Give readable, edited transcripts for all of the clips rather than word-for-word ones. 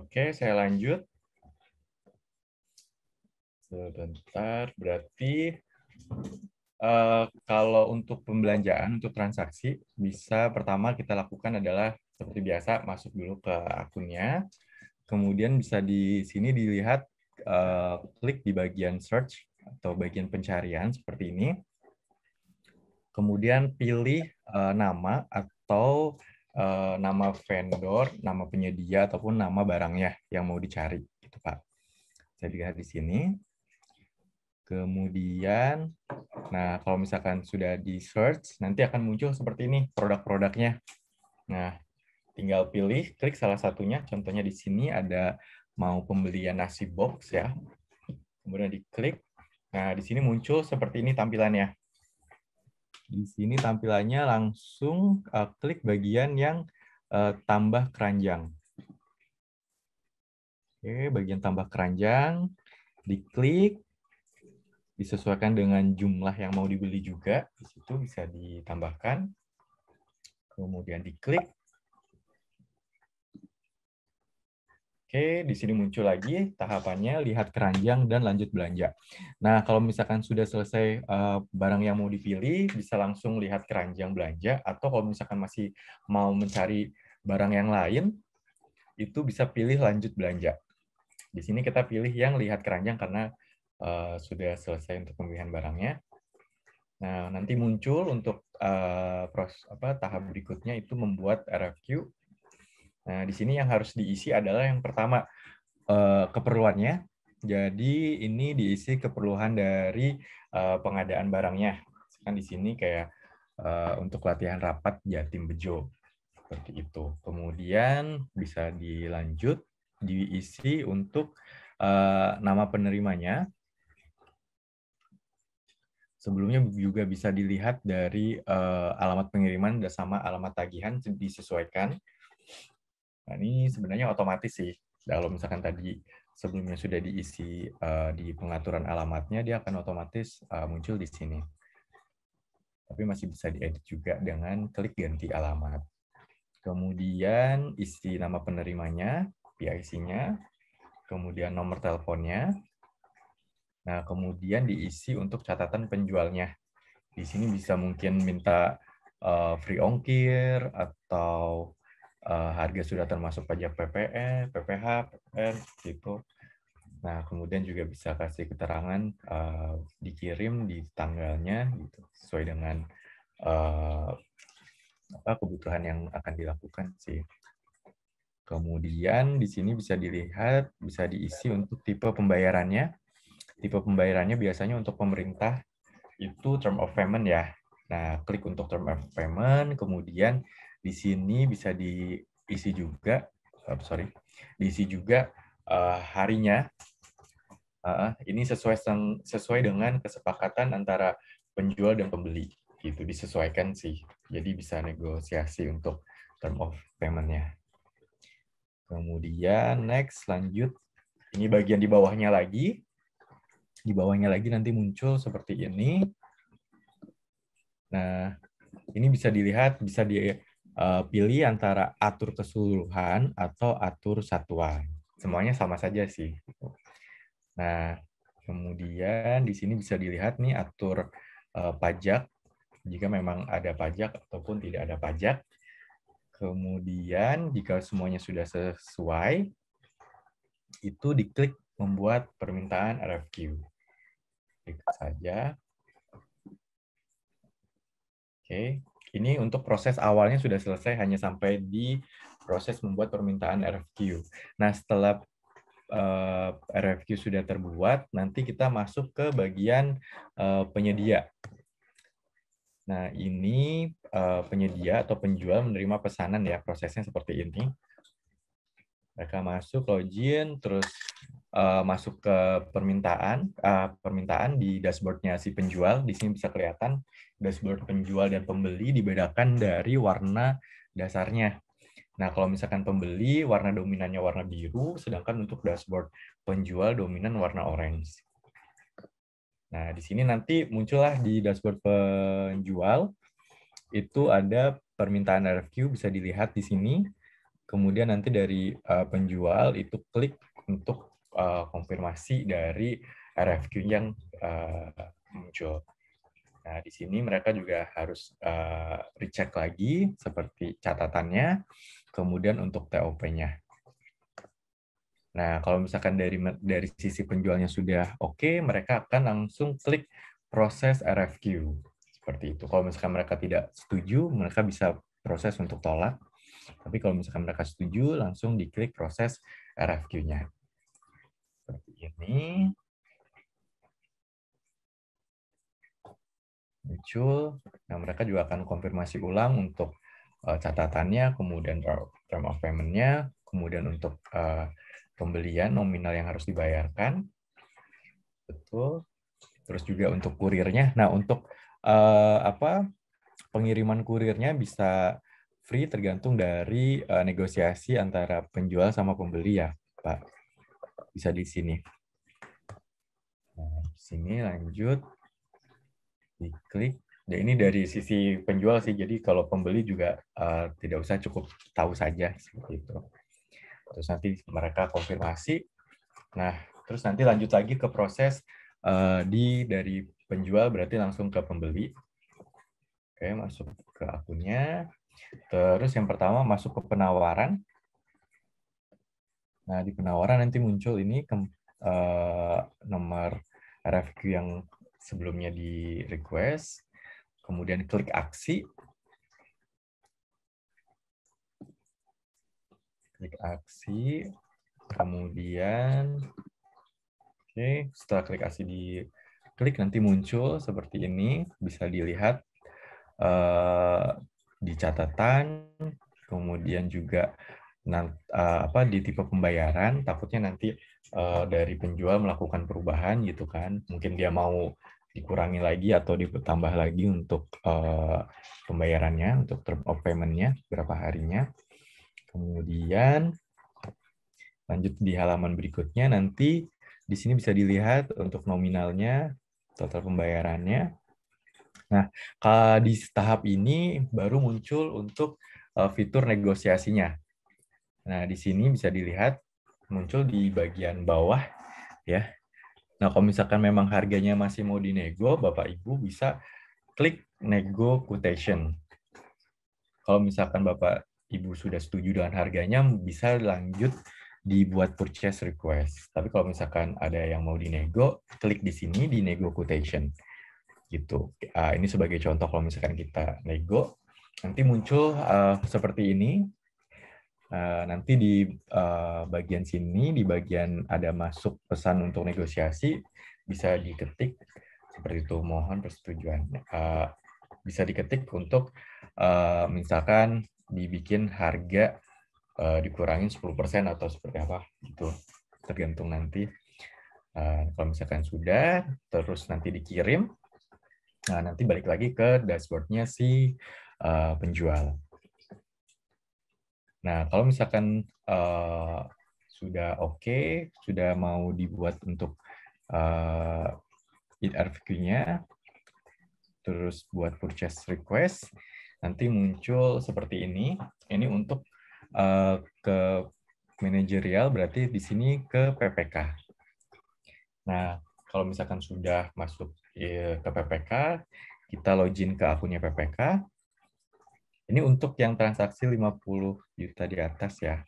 Oke, saya lanjut. Sebentar, berarti kalau untuk pembelanjaan, untuk transaksi, bisa pertama kita lakukan adalah seperti biasa, masuk dulu ke akunnya. Kemudian bisa di sini dilihat, klik di bagian search atau bagian pencarian seperti ini. Kemudian pilih nama atau nama vendor, nama penyedia, ataupun nama barangnya yang mau dicari. Gitu, Pak. Saya lihat di sini. Kemudian, nah kalau misalkan sudah di search, nanti akan muncul seperti ini produk-produknya. Nah, tinggal pilih, klik salah satunya. Contohnya di sini ada mau pembelian nasi box ya. Kemudian diklik. Nah, di sini muncul seperti ini tampilannya. Di sini tampilannya langsung klik bagian yang tambah keranjang. Oke, bagian tambah keranjang, diklik, disesuaikan dengan jumlah yang mau dibeli juga. Di situ bisa ditambahkan. Kemudian diklik. Oke, di sini muncul lagi tahapannya, lihat keranjang dan lanjut belanja. Nah, kalau misalkan sudah selesai barang yang mau dipilih, bisa langsung lihat keranjang belanja, atau kalau misalkan masih mau mencari barang yang lain, itu bisa pilih lanjut belanja. Di sini kita pilih yang lihat keranjang karena sudah selesai untuk pemilihan barangnya. Nah, nanti muncul untuk tahap berikutnya itu membuat RFQ. Nah, di sini yang harus diisi adalah yang pertama, keperluannya. Jadi ini diisi keperluan dari pengadaan barangnya. Kan di sini kayak untuk latihan rapat Jatim Bejo. Seperti itu. Kemudian bisa dilanjut, diisi untuk nama penerimanya. Sebelumnya juga bisa dilihat dari alamat pengiriman sama alamat tagihan disesuaikan. Nah, ini sebenarnya otomatis sih. Kalau misalkan tadi sebelumnya sudah diisi di pengaturan alamatnya, dia akan otomatis muncul di sini. Tapi masih bisa diedit juga dengan klik ganti alamat. Kemudian isi nama penerimanya, PIC-nya, kemudian nomor teleponnya. Nah, kemudian diisi untuk catatan penjualnya. Di sini bisa mungkin minta free ongkir atau harga sudah termasuk pajak PPN, PPH, PPN, gitu. Nah, kemudian juga bisa kasih keterangan dikirim di tanggalnya, gitu, sesuai dengan kebutuhan yang akan dilakukan sih. Kemudian di sini bisa dilihat, bisa diisi untuk tipe pembayarannya. Tipe pembayarannya biasanya untuk pemerintah itu term of payment ya. Nah, klik untuk term of payment, kemudian di sini bisa diisi juga, diisi juga harinya. Ini sesuai dengan kesepakatan antara penjual dan pembeli, gitu, disesuaikan sih. Jadi bisa negosiasi untuk term of payment-nya. Kemudian next, lanjut. Ini bagian di bawahnya lagi. Di bawahnya lagi nanti muncul seperti ini. Nah, ini bisa dilihat, bisa dipilih antara atur keseluruhan atau atur satuan. Semuanya sama saja sih. Nah, kemudian di sini bisa dilihat nih atur pajak, jika memang ada pajak ataupun tidak ada pajak. Kemudian jika semuanya sudah sesuai, itu diklik membuat permintaan RFQ. Klik saja. Oke, ini untuk proses awalnya sudah selesai, hanya sampai di proses membuat permintaan RFQ. Nah, setelah RFQ sudah terbuat, nanti kita masuk ke bagian penyedia. Nah, ini penyedia atau penjual menerima pesanan ya, prosesnya seperti ini. Mereka masuk, login, terus masuk ke permintaan di dashboardnya si penjual. Di sini bisa kelihatan dashboard penjual dan pembeli dibedakan dari warna dasarnya. Nah, kalau misalkan pembeli, warna dominannya warna biru, sedangkan untuk dashboard penjual dominan warna orange. Nah, di sini nanti muncullah di dashboard penjual, itu ada permintaan RFQ, bisa dilihat di sini. kemudian nanti dari penjual itu klik untuk konfirmasi dari RFQ yang muncul. Nah, di sini mereka juga harus recheck lagi seperti catatannya, kemudian untuk TOP-nya. Nah, kalau misalkan dari sisi penjualnya sudah oke, mereka akan langsung klik proses RFQ. Seperti itu. Kalau misalkan mereka tidak setuju, mereka bisa proses untuk tolak. Tapi kalau misalkan mereka setuju, langsung diklik proses RFQ-nya. Seperti ini. Muncul. Nah, mereka juga akan konfirmasi ulang untuk catatannya, kemudian term of payment-nya, kemudian untuk pembelian nominal yang harus dibayarkan. Betul. Terus juga untuk kurirnya. Nah, untuk pengiriman kurirnya bisa free tergantung dari negosiasi antara penjual sama pembeli ya, Pak. Bisa di sini. Nah, di sini lanjut. Diklik. Dan ini dari sisi penjual sih, jadi kalau pembeli juga tidak usah, cukup tahu saja seperti itu. Terus nanti mereka konfirmasi. Nah, terus nanti lanjut lagi ke proses dari penjual berarti langsung ke pembeli. Oke, masuk ke akunnya. Terus yang pertama masuk ke penawaran. Nah, di penawaran nanti muncul ini nomor RFQ yang sebelumnya di request. Kemudian klik aksi. Klik aksi. Kemudian, oke, setelah klik aksi diklik, nanti muncul seperti ini. Bisa dilihat di catatan, kemudian juga di tipe pembayaran. Takutnya nanti dari penjual melakukan perubahan gitu kan. Mungkin dia mau dikurangi lagi atau ditambah lagi untuk pembayarannya, untuk term of payment-nya, berapa harinya. Kemudian lanjut di halaman berikutnya, nanti di sini bisa dilihat untuk nominalnya, total pembayarannya. Nah, di tahap ini baru muncul untuk fitur negosiasinya. Nah, di sini bisa dilihat muncul di bagian bawah ya. Nah, kalau misalkan memang harganya masih mau dinego, Bapak Ibu bisa klik nego quotation. Kalau misalkan Bapak Ibu sudah setuju dengan harganya, bisa lanjut dibuat purchase request. Tapi kalau misalkan ada yang mau dinego, klik di sini di nego quotation. Gitu. Ini sebagai contoh kalau misalkan kita nego, nanti muncul seperti ini. Nanti di bagian sini, di bagian ada masuk pesan untuk negosiasi, bisa diketik seperti itu, mohon persetujuan. Bisa diketik untuk misalkan dibikin harga dikurangin 10% atau seperti apa, gitu. Tergantung nanti. Kalau misalkan sudah, terus nanti dikirim, nanti balik lagi ke dashboard-nya si penjual. Nah, kalau misalkan sudah oke, sudah mau dibuat untuk RFQ-nya, terus buat purchase request, nanti muncul seperti ini. Ini untuk ke manajerial, berarti di sini ke PPK. Nah, kalau misalkan sudah masuk ke PPK, kita login ke akunnya PPK. Ini untuk yang transaksi 50 juta di atas ya.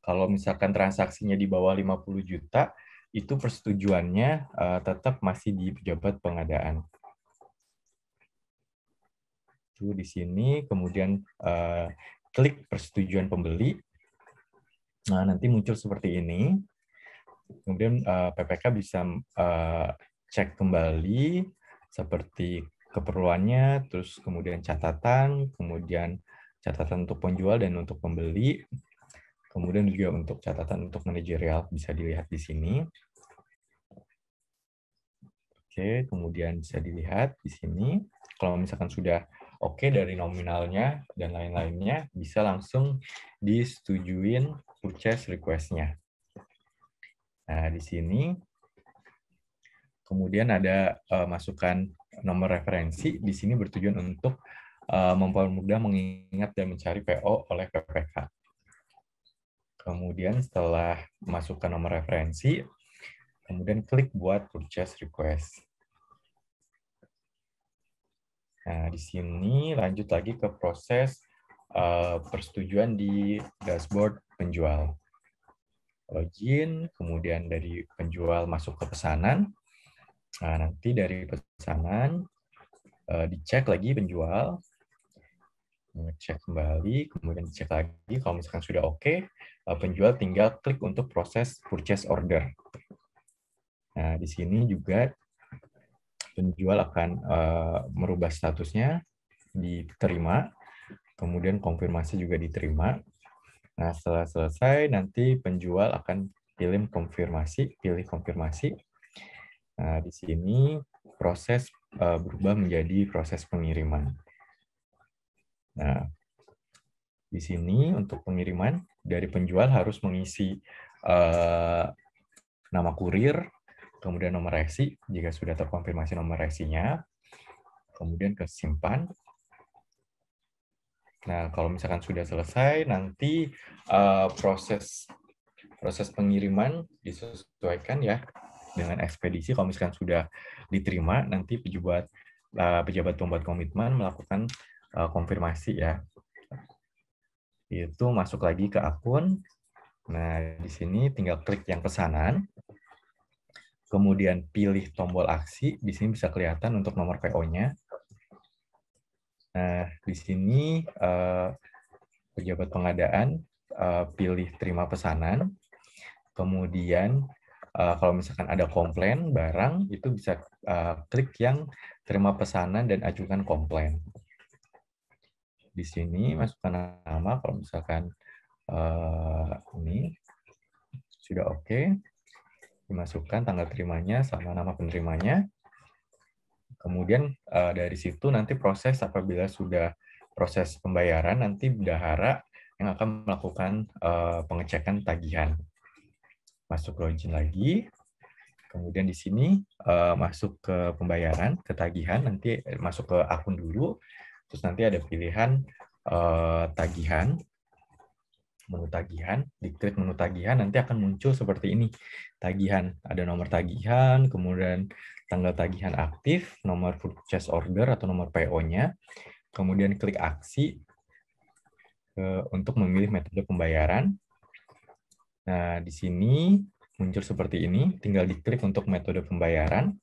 Kalau misalkan transaksinya di bawah 50 juta, itu persetujuannya tetap masih di pejabat pengadaan. Itu di sini, kemudian klik persetujuan pembeli. Nah, nanti muncul seperti ini. Kemudian PPK bisa cek kembali seperti keperluannya, terus kemudian catatan untuk penjual dan untuk pembeli, kemudian juga untuk catatan untuk manajerial bisa dilihat di sini. Oke, kemudian bisa dilihat di sini. Kalau misalkan sudah oke dari nominalnya dan lain-lainnya, bisa langsung disetujuin purchase request-nya. Nah, di sini kemudian ada masukan nomor referensi. Di sini bertujuan untuk mempermudah mengingat dan mencari PO oleh PPK. Kemudian setelah masukkan nomor referensi, kemudian klik buat purchase request. Nah, di sini lanjut lagi ke proses persetujuan di dashboard penjual. Login, kemudian dari penjual masuk ke pesanan. Nah, nanti dari pesanan dicek lagi penjual, ngecek kembali, kemudian dicek lagi. Kalau misalkan sudah oke, penjual tinggal klik untuk proses purchase order. Nah, di sini juga penjual akan merubah statusnya diterima, kemudian konfirmasi juga diterima. Nah, setelah selesai, nanti penjual akan pilih konfirmasi. Nah, di sini proses berubah menjadi proses pengiriman. Nah, di sini untuk pengiriman, dari penjual harus mengisi nama kurir, kemudian nomor resi, jika sudah terkonfirmasi nomor resinya, kemudian ke simpan. Nah, kalau misalkan sudah selesai, nanti proses pengiriman disesuaikan ya dengan ekspedisi. Kalau misalkan sudah diterima, nanti pejabat pembuat komitmen melakukan konfirmasi ya. Itu masuk lagi ke akun. Nah, di sini tinggal klik yang pesanan. Kemudian pilih tombol aksi. Di sini bisa kelihatan untuk nomor PO-nya. Nah, di sini pejabat pengadaan pilih terima pesanan. Kemudian kalau misalkan ada komplain barang, itu bisa klik yang terima pesanan dan ajukan komplain. Di sini masukkan nama, kalau misalkan ini sudah oke, dimasukkan tanggal terimanya sama nama penerimanya. Kemudian dari situ nanti proses apabila sudah proses pembayaran, nanti bendahara yang akan melakukan pengecekan tagihan. Masuk login lagi, kemudian di sini masuk ke pembayaran, ke tagihan, nanti masuk ke akun dulu, terus nanti ada pilihan tagihan, menu tagihan, diklik menu tagihan, nanti akan muncul seperti ini, tagihan, ada nomor tagihan, kemudian tanggal tagihan aktif, nomor purchase order atau nomor PO-nya, kemudian klik aksi untuk memilih metode pembayaran. Nah, di sini muncul seperti ini, tinggal diklik untuk metode pembayaran.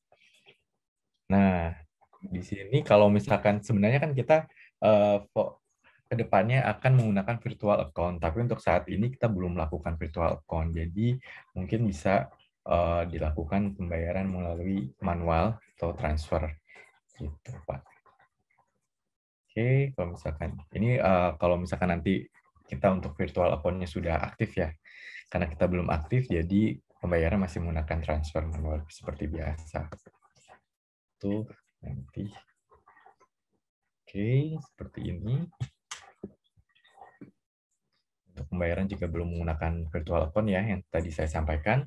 Nah, di sini kalau misalkan sebenarnya kan kita ke depannya akan menggunakan virtual account, tapi untuk saat ini kita belum melakukan virtual account, jadi mungkin bisa dilakukan pembayaran melalui manual atau transfer, gitu, Pak. Oke, kalau misalkan ini kalau misalkan nanti kita untuk virtual account-nya sudah aktif ya, karena kita belum aktif, jadi pembayaran masih menggunakan transfer manual seperti biasa. Tuh nanti. Oke, seperti ini. Untuk pembayaran jika belum menggunakan virtual account ya, yang tadi saya sampaikan,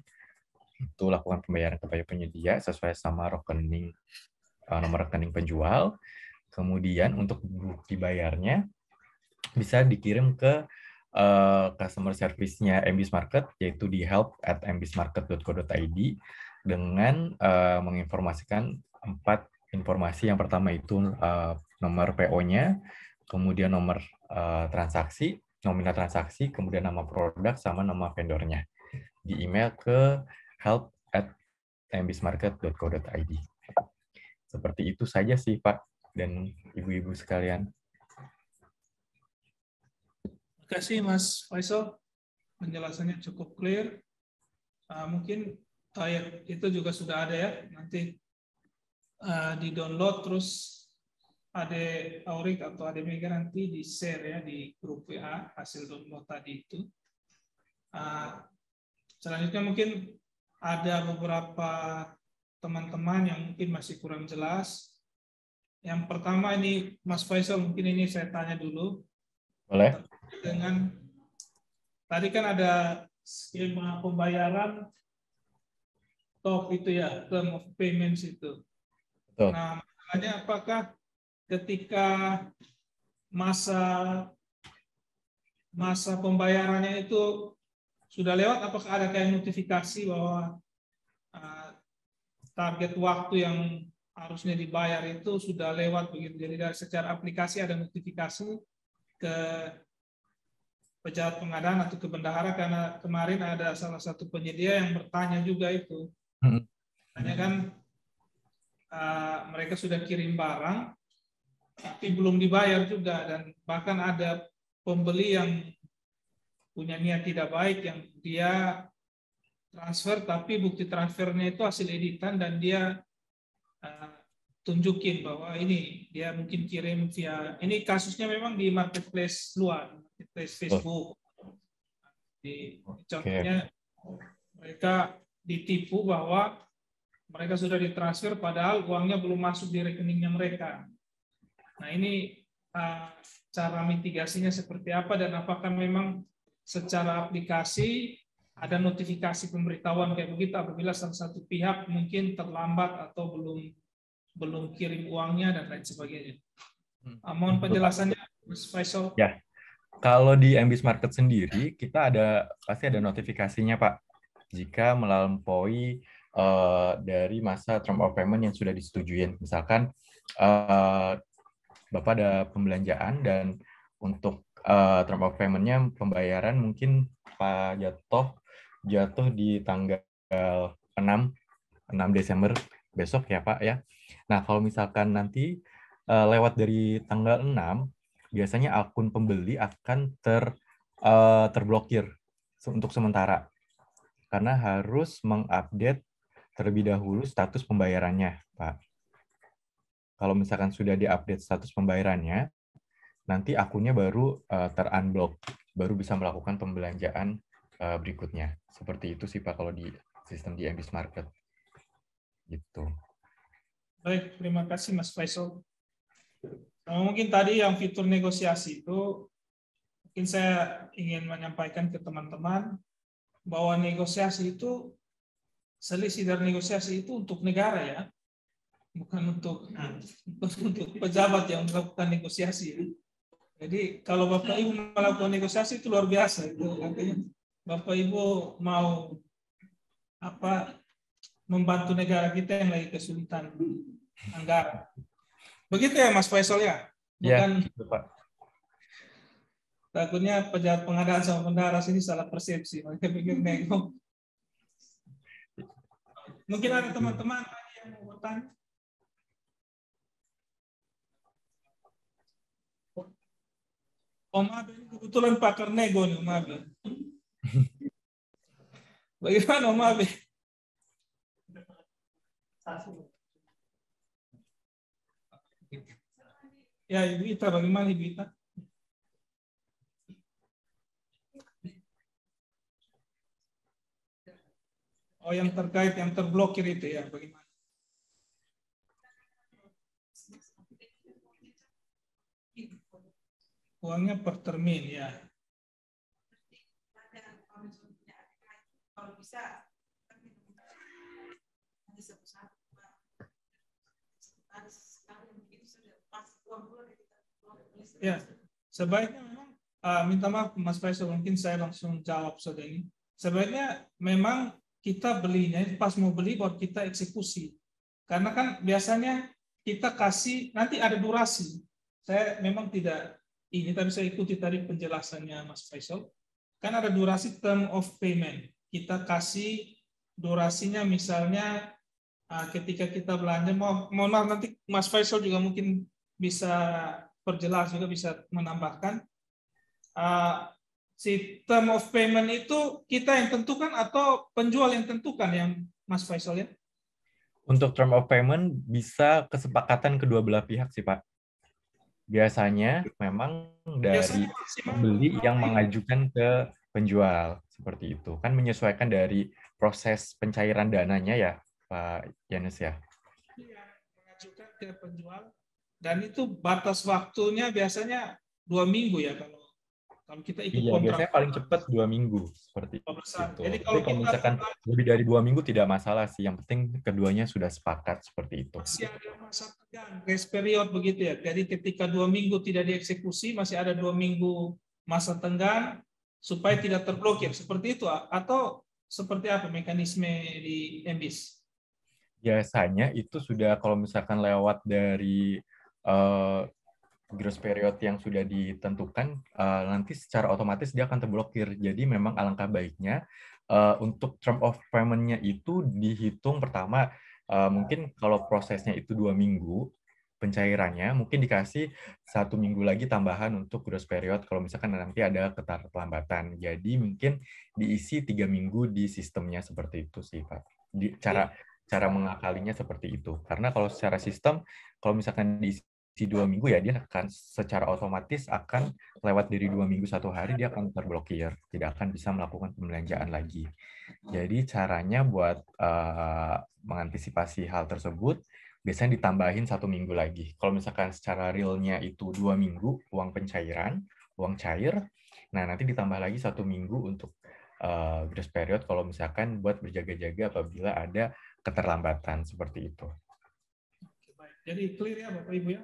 itu lakukan pembayaran kepada penyedia sesuai sama rekening nomor rekening penjual. Kemudian untuk bukti bayarnya bisa dikirim ke customer service-nya MBIS Market, yaitu di help@mbismarket.co.id dengan menginformasikan 4 informasi. Yang pertama itu nomor PO-nya, kemudian nomor transaksi, nominal transaksi, kemudian nama produk, sama nama vendornya. Di email ke help@mbismarket.co.id. Seperti itu saja sih, Pak dan Ibu-Ibu sekalian. Terima kasih, Mas Faisal. Penjelasannya cukup clear. Mungkin ya, itu juga sudah ada ya. Nanti di-download, terus ada Aurik atau ada Mega nanti di-share ya di grup WA hasil download tadi itu. Selanjutnya mungkin ada beberapa teman-teman yang mungkin masih kurang jelas. Yang pertama ini Mas Faisal, mungkin ini saya tanya dulu. Boleh. Dengan tadi kan ada skema pembayaran top itu ya, term of payments itu. Betul. Nah, masalahnya apakah ketika masa pembayarannya itu sudah lewat, apakah ada kayak notifikasi bahwa target waktu yang harusnya dibayar itu sudah lewat begitu. Jadi dari secara aplikasi ada notifikasi ke pejabat pengadaan atau ke bendahara, karena kemarin ada salah satu penyedia yang bertanya juga itu. Tanya kan mereka sudah kirim barang tapi belum dibayar juga, dan bahkan ada pembeli yang punya niat tidak baik yang dia transfer tapi bukti transfernya itu hasil editan, dan dia tunjukin bahwa ini dia mungkin kirim via, ini kasusnya memang di marketplace luar, marketplace Facebook. Contohnya mereka ditipu bahwa mereka sudah ditransfer padahal uangnya belum masuk di rekeningnya mereka. Nah, ini cara mitigasinya seperti apa, dan apakah memang secara aplikasi ada notifikasi pemberitahuan kayak begitu apabila salah satu pihak mungkin terlambat atau belum kirim uangnya dan lain sebagainya. Mohon penjelasannya, Mas Faisal. Ya, kalau di MBIS Market sendiri kita pasti ada notifikasinya, Pak, jika melampaui dari masa term of payment yang sudah disetujui. Misalkan Bapak ada pembelanjaan dan untuk term of payment-nya pembayaran mungkin Pak jatuh di tanggal 6 Desember besok ya Pak ya. Nah, kalau misalkan nanti lewat dari tanggal 6, biasanya akun pembeli akan terblokir untuk sementara. Karena harus mengupdate terlebih dahulu status pembayarannya, Pak. Kalau misalkan sudah diupdate status pembayarannya, nanti akunnya baru ter-unblock, baru bisa melakukan pembelanjaan berikutnya. Seperti itu sih Pak kalau di sistem di MBIS Market. Gitu. Baik, terima kasih Mas Faisal. Mungkin tadi yang fitur negosiasi itu, mungkin saya ingin menyampaikan ke teman-teman bahwa negosiasi itu, selisih dari negosiasi itu untuk negara ya, bukan untuk pejabat yang melakukan negosiasi. Jadi kalau Bapak Ibu melakukan negosiasi itu luar biasa. Itu artinya Bapak Ibu mau membantu negara kita yang lagi kesulitan anggaran. Begitu ya Mas Faisal ya? Bukan, ya, Pak. Takutnya pejabat pengadaan sama bendahara sini salah persepsi. Mereka pikir nego. Mungkin ada teman-teman yang mau bertanya. Om Abe ini kebetulan pakar nego nih, Om Abe. Bagaimana Om Abe? Ya, Ibu Ita, bagaimana Ibu Ita? Oh, yang terkait, yang terblokir itu ya, bagaimana? Uangnya per termin ya. Kalau bisa ya, sebaiknya memang minta maaf Mas Faisal, mungkin saya langsung jawab saja ini. Sebaiknya memang kita belinya pas mau beli baru kita eksekusi. Karena kan biasanya kita kasih nanti ada durasi. Saya memang tidak ini, tapi saya ikuti tadi penjelasannya Mas Faisal. Kan ada durasi term of payment. Kita kasih durasinya misalnya ketika kita belanja, mohon maaf nanti Mas Faisal juga mungkin bisa perjelas, juga bisa menambahkan. Si term of payment itu kita yang tentukan atau penjual yang tentukan yang Mas Faisal ya? Untuk term of payment bisa kesepakatan kedua belah pihak sih Pak. Biasanya memang dari pembeli yang mengajukan ke penjual seperti itu. Kan menyesuaikan dari proses pencairan dananya ya Pak Yanus ya. Iya, mengajukan ke penjual, dan itu batas waktunya biasanya 2 minggu ya kalau Kalau kita ikut Iya, kontrak biasanya paling cepat 2 minggu seperti 12-an. itu. Jadi Tapi kalau kalau kita misalkan lebih dari 2 minggu tidak masalah sih. Yang penting keduanya sudah sepakat seperti itu. masih ada masa tegang, grace period begitu ya. Jadi ketika 2 minggu tidak dieksekusi, masih ada 2 minggu masa tenggang supaya tidak terblokir. Seperti itu atau seperti apa mekanisme di MBIS? Biasanya itu sudah kalau misalkan lewat dari uh, grace period yang sudah ditentukan, nanti secara otomatis dia akan terblokir. Jadi memang alangkah baiknya untuk term of payment-nya itu dihitung pertama, mungkin kalau prosesnya itu 2 minggu, pencairannya mungkin dikasih 1 minggu lagi tambahan untuk grace period kalau misalkan nanti ada keterlambatan. Jadi mungkin diisi 3 minggu di sistemnya seperti itu sih, Pak. Cara mengakalinya seperti itu. Karena kalau secara sistem, kalau misalkan diisi 2 minggu ya dia akan secara otomatis akan lewat dari 2 minggu 1 hari dia akan terblokir, tidak akan bisa melakukan pembelanjaan lagi. Jadi caranya buat mengantisipasi hal tersebut biasanya ditambahin 1 minggu lagi. Kalau misalkan secara realnya itu 2 minggu uang pencairan, uang cair, nah nanti ditambah lagi 1 minggu untuk grace period kalau misalkan buat berjaga-jaga apabila ada keterlambatan seperti itu. Jadi clear ya Bapak Ibu ya,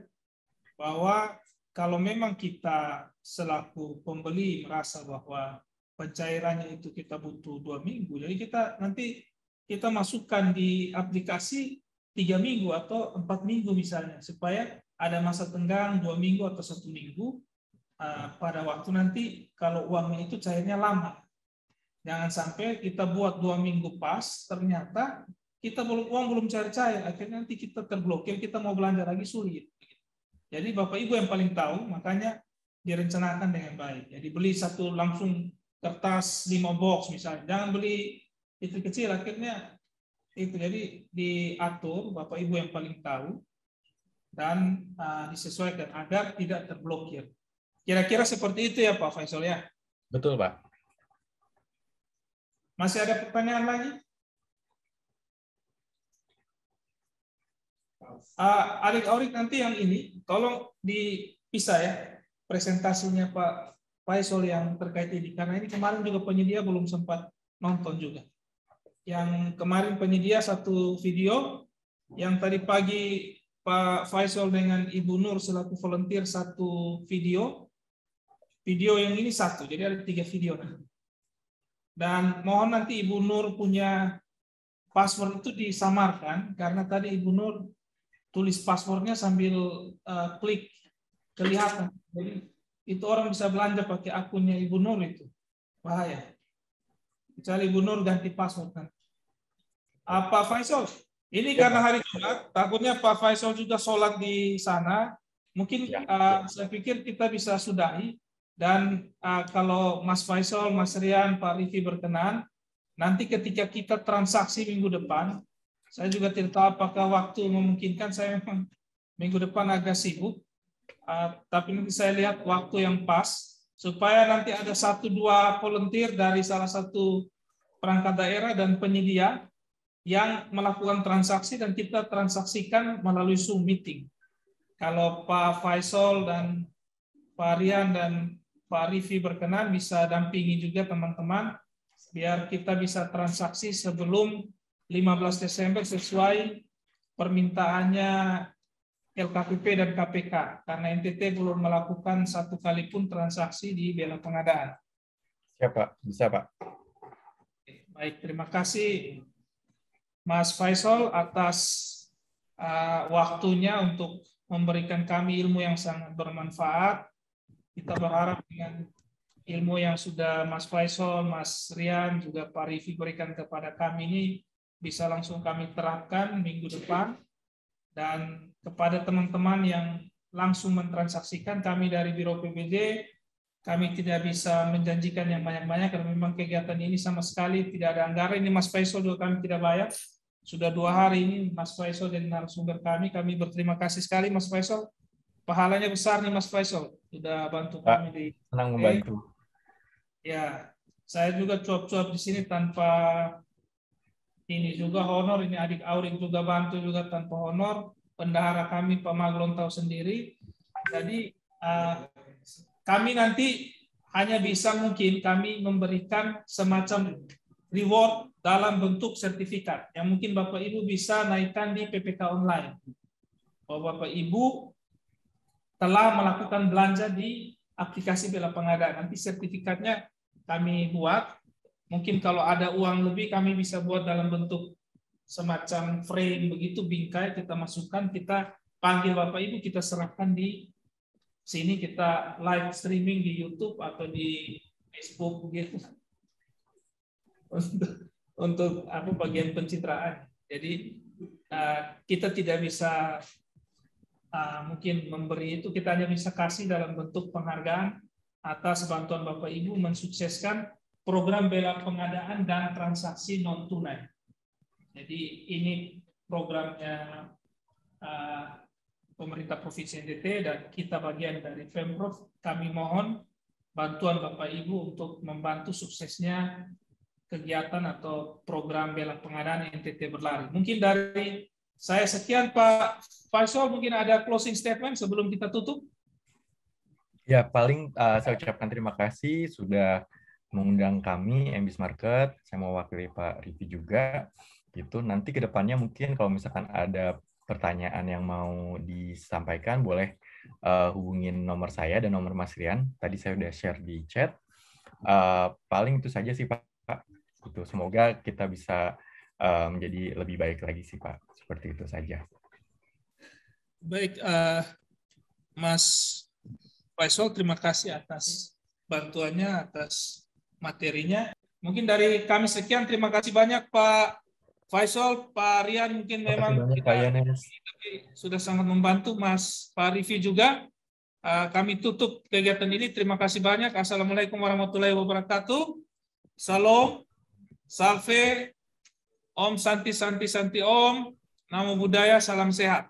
bahwa kalau memang kita selaku pembeli merasa bahwa pencairannya itu kita butuh 2 minggu, jadi nanti kita masukkan di aplikasi 3 minggu atau 4 minggu misalnya, supaya ada masa tenggang 2 minggu atau 1 minggu pada waktu nanti kalau uangnya itu cairnya lama. Jangan sampai kita buat 2 minggu pas, ternyata uang belum cair-cair, akhirnya nanti kita terblokir, kita mau belanja lagi sulit. Jadi Bapak Ibu yang paling tahu, makanya direncanakan dengan baik. Jadi beli satu langsung kertas 5 box misalnya, jangan beli itu kecil, akhirnya itu. Jadi diatur, Bapak Ibu yang paling tahu, dan disesuaikan agar tidak terblokir. Kira-kira seperti itu ya Pak Faisal ya? Betul Pak. Masih ada pertanyaan lagi? Adik-adik nanti yang ini, tolong dipisah ya presentasinya Pak Faisal yang terkait ini. Karena ini kemarin juga penyedia belum sempat nonton juga. Yang kemarin penyedia satu video, yang tadi pagi Pak Faisal dengan Ibu Nur selaku volunteer satu video. Video yang ini satu, jadi ada 3 video. Dan mohon nanti Ibu Nur punya password itu disamarkan, karena tadi Ibu Nur tulis passwordnya sambil klik kelihatan. Jadi itu orang bisa belanja pakai akunnya Ibu Nur, itu bahaya. Kecuali Ibu Nur ganti password kan. Pak Faisal, ini ya, karena hari Jumat, takutnya Pak Faisal juga sholat di sana. Mungkin saya pikir kita bisa sudahi. Dan kalau Mas Faisal, Mas Rian, Pak Rifi berkenan, nanti ketika kita transaksi minggu depan, saya juga tidak tahu apakah waktu memungkinkan, saya memang minggu depan agak sibuk, tapi nanti saya lihat waktu yang pas, supaya nanti ada 1-2 volunteer dari salah satu perangkat daerah dan penyedia yang melakukan transaksi, dan kita transaksikan melalui Zoom meeting. Kalau Pak Faisal dan Pak Rian dan Pak Rifi berkenan, bisa dampingi juga teman-teman, biar kita bisa transaksi sebelum 15 Desember sesuai permintaannya LKPP dan KPK, karena NTT belum melakukan satu kali pun transaksi di bela pengadaan. Siap Pak, bisa Pak. Baik, terima kasih Mas Faisal atas waktunya untuk memberikan kami ilmu yang sangat bermanfaat. Kita berharap dengan ilmu yang sudah Mas Faisal, Mas Rian, juga Pak Rifi berikan kepada kami ini bisa langsung kami terapkan minggu depan. Dan kepada teman-teman yang langsung mentransaksikan, kami dari Biro PBD, kami tidak bisa menjanjikan yang banyak-banyak karena memang kegiatan ini sama sekali tidak ada anggaran. Ini Mas Faisal juga kami tidak bayar. Sudah 2 hari ini Mas Faisal jadi narasumber kami. Kami berterima kasih sekali Mas Faisal. Pahalanya besar nih Mas Faisal, sudah bantu kami di. Senang membantu. Ya, saya juga cuap-cuap di sini tanpa ini juga honor. Ini adik Aurik juga bantu juga tanpa honor. Bendahara kami Pak Maglon tahu sendiri. Jadi kami nanti hanya bisa mungkin kami memberikan semacam reward dalam bentuk sertifikat yang mungkin Bapak Ibu bisa naikkan di PPK online. Bahwa Bapak Ibu telah melakukan belanja di aplikasi bela pengadaan. Nanti sertifikatnya kami buat. Mungkin kalau ada uang lebih kami bisa buat dalam bentuk semacam frame begitu, bingkai, kita masukkan, kita panggil Bapak Ibu, kita serahkan di sini, kita live streaming di YouTube atau di Facebook begitu. Untuk apa bagian pencitraan. Jadi kita tidak bisa mungkin memberi itu, kita hanya bisa kasih dalam bentuk penghargaan atas bantuan Bapak Ibu mensukseskan program bela pengadaan dan transaksi non tunai. Jadi ini programnya pemerintah Provinsi NTT dan kita bagian dari Pemprov. Kami mohon bantuan Bapak Ibu untuk membantu suksesnya kegiatan atau program bela pengadaan NTT Berlari. Mungkin dari saya sekian, Pak Faisal, mungkin ada closing statement sebelum kita tutup. Ya, paling saya ucapkan terima kasih sudah mengundang kami MBIS Market. Saya mewakili Pak Rivi juga. Gitu. Nanti ke depannya mungkin kalau misalkan ada pertanyaan yang mau disampaikan, boleh hubungin nomor saya dan nomor Mas Rian. Tadi saya udah share di chat. Paling itu saja sih, Pak. Gitu. Semoga kita bisa menjadi lebih baik lagi sih, Pak. Seperti itu saja. Baik, Mas Faisal, terima kasih atas bantuannya, atas materinya. Mungkin dari kami sekian, terima kasih banyak Pak Faisal, Pak Rian, mungkin memang kita sudah sangat membantu, Mas Pak Rivi juga. Kami tutup kegiatan ini. Terima kasih banyak. Assalamualaikum warahmatullahi wabarakatuh. Salam, salve, Om Santi Santi Santi Om, Namo Buddhaya, salam sehat.